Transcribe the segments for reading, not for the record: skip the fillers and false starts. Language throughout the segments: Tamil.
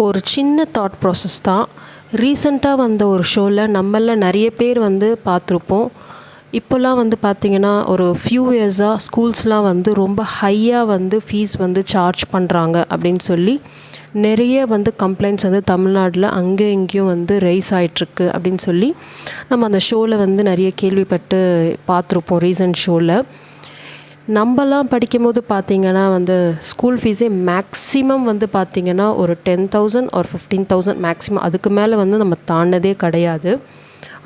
ஒரு சின்ன தாட் ப்ராசஸ் தான். ரீசெண்டாக வந்த ஒரு ஷோவில் நம்மள நிறைய பேர் பார்த்துருப்போம். இப்போல்லாம் பார்த்திங்கன்னா ஒரு ஃபியூ இயர்ஸாக ஸ்கூல்ஸ்லாம் ரொம்ப ஹையாக ஃபீஸ் சார்ஜ் பண்ணுறாங்க அப்படின்னு சொல்லி நிறைய கம்ப்ளைண்ட்ஸ் தமிழ்நாட்டில் அங்கே இங்கேயும் ரைஸ் ஆகிட்டுருக்கு அப்படின்னு சொல்லி நம்ம அந்த ஷோவில் நிறைய கேள்விப்பட்டு பார்த்துருப்போம். ரீசன்ட் ஷோவில் நம்மலாம் படிக்கும்போது பார்த்திங்கன்னா ஸ்கூல் ஃபீஸே மேக்ஸிமம் பார்த்திங்கன்னா ஒரு 10,000 or 15,000 மேக்ஸிமம், அதுக்கு மேலே நம்ம தாண்டதே கிடையாது.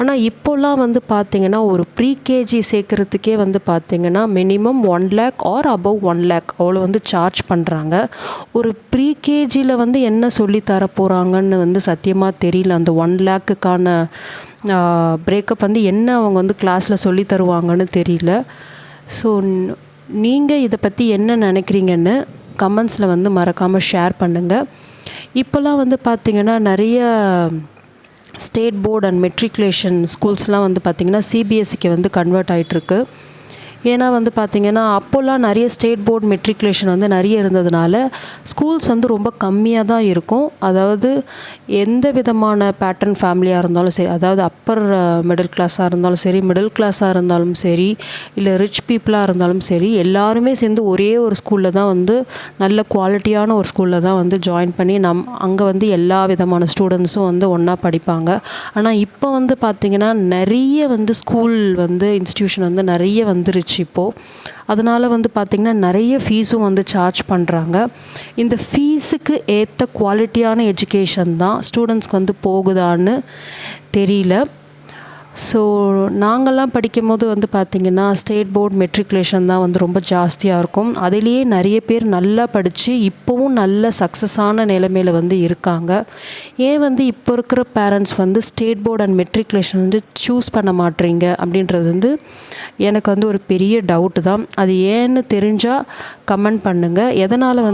ஆனால் இப்போல்லாம் பார்த்திங்கன்னா ஒரு ப்ரீகேஜி சேர்க்குறதுக்கே பார்த்திங்கன்னா minimum 1 lakh or above 1 lakh அவ்வளோ சார்ஜ் பண்ணுறாங்க. ஒரு ப்ரீகேஜியில் என்ன சொல்லி தர போகிறாங்கன்னு சத்தியமாக தெரியல. அந்த 1 lakhக்கான பிரேக்கப் என்ன அவங்க கிளாஸில் சொல்லி தருவாங்கன்னு தெரியல. ஸோ நீங்கள் இதை பற்றி என்ன நினைக்கிறீங்கன்னு கமெண்ட்ஸில் மறக்காமல் ஷேர் பண்ணுங்கள். இப்போல்லாம் பார்த்திங்கன்னா நிறைய ஸ்டேட் போர்டு அண்ட் மெட்ரிகுலேஷன் ஸ்கூல்ஸ்லாம் பார்த்திங்கன்னா சிபிஎஸ்சிக்கு கன்வெர்ட் ஆகிட்டுருக்கு. ஏன்னா பார்த்திங்கன்னா அப்போல்லாம் நிறைய ஸ்டேட் போர்டு மெட்ரிகுலேஷன் நிறைய இருந்ததுனால ஸ்கூல்ஸ் ரொம்ப கம்மியாக தான் இருக்கும். அதாவது எந்த விதமான பேட்டர்ன் ஃபேமிலியாக இருந்தாலும் சரி, அதாவது அப்பர் மிடில் கிளாஸாக இருந்தாலும் சரி, மிடில் கிளாஸாக இருந்தாலும் சரி, இல்லை ரிச் பீப்புளாக இருந்தாலும் சரி, எல்லாருமே சேர்ந்து ஒரே ஒரு ஸ்கூலில் தான் நல்ல குவாலிட்டியான ஒரு ஸ்கூலில் தான் ஜாயின் பண்ணி அங்கே எல்லா விதமான ஸ்டூடெண்ட்ஸும் ஒன்றா படிப்பாங்க. ஆனால் இப்போ பார்த்திங்கன்னா நிறைய ஸ்கூல் இன்ஸ்டியூஷன் நிறைய வந்துருச்சு இப்போது. அதனால் பார்த்திங்கன்னா நிறைய ஃபீஸும் சார்ஜ் பண்ணுறாங்க. இந்த ஃபீஸுக்கு ஏற்ற குவாலிட்டியான எஜுகேஷன் தான் ஸ்டூடெண்ட்ஸ்க்கு போகுதான்னு தெரியல. ஸோ நாங்கள்லாம் படிக்கும் போது பார்த்திங்கன்னா ஸ்டேட் போர்டு மெட்ரிகுலேஷன் தான் ரொம்ப ஜாஸ்தியாக இருக்கும். அதிலேயே நிறைய பேர் நல்லா படித்து இப்போவும் நல்ல சக்ஸஸான நிலைமையில் இருக்காங்க. ஏன் இப்போ இருக்கிற parents state board and matriculation choose பண்ண மாட்டீங்க அப்படின்றது எனக்கு ஒரு பெரிய டவுட்டு தான். அது ஏன்னு தெரிஞ்சால் கமெண்ட் பண்ணுங்கள். எதனால்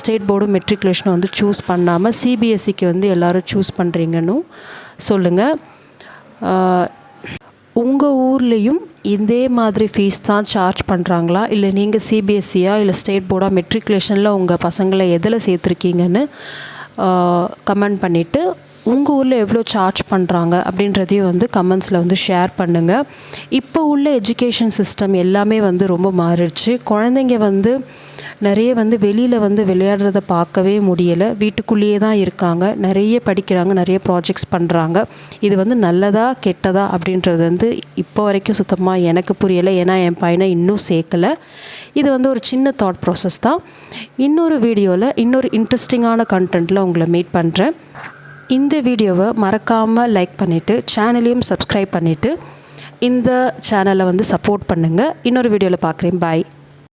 ஸ்டேட் போர்டு மெட்ரிகுலேஷனை சூஸ் பண்ணாமல் சிபிஎஸ்சிக்கு எல்லோரும் சூஸ் பண்ணுறீங்கன்னு சொல்லுங்கள். உங்கள் ஊர்லேயும் இதே மாதிரி ஃபீஸ் தான் சார்ஜ் பண்ணுறாங்களா, இல்லை நீங்கள் சிபிஎஸ்சியா இல்லை ஸ்டேட் போர்டாக மெட்ரிகுலேஷனில் உங்கள் பசங்களை எதில் சேர்த்துருக்கீங்கன்னு கமெண்ட் பண்ணிவிட்டு உங்கள் ஊரில் எவ்வளோ சார்ஜ் பண்ணுறாங்க அப்படின்றதையும் கமெண்ட்ஸில் ஷேர் பண்ணுங்கள். இப்போ உள்ள எஜுகேஷன் சிஸ்டம் எல்லாமே ரொம்ப மாறிடுச்சு. குழந்தைங்க நிறைய வெளியில் விளையாடுறத பார்க்கவே முடியலை. வீட்டுக்குள்ளேயே தான் இருக்காங்க, நிறைய படிக்கிறாங்க, நிறைய ப்ராஜெக்ட்ஸ் பண்ணுறாங்க. இது நல்லதா கெட்டதா அப்படின்றது இப்போ வரைக்கும் சுத்தமாக எனக்கு புரியலை. ஏன்னா என் பையனை இன்னும் சேர்க்கலை. இது ஒரு சின்ன தாட் ப்ராசஸ் தான். இன்னொரு வீடியோவில் இன்னொரு இன்ட்ரெஸ்டிங்கான கண்டென்ட்டில் உங்களை மீட் பண்ணுறேன். இந்த வீடியோவை மறக்காமல் லைக் பண்ணிவிட்டு சேனலையும் சப்ஸ்கிரைப் பண்ணிவிட்டு இந்த சேனலை சப்போர்ட் பண்ணுங்கள். இன்னொரு வீடியோவில் பார்க்குறேன். பாய்.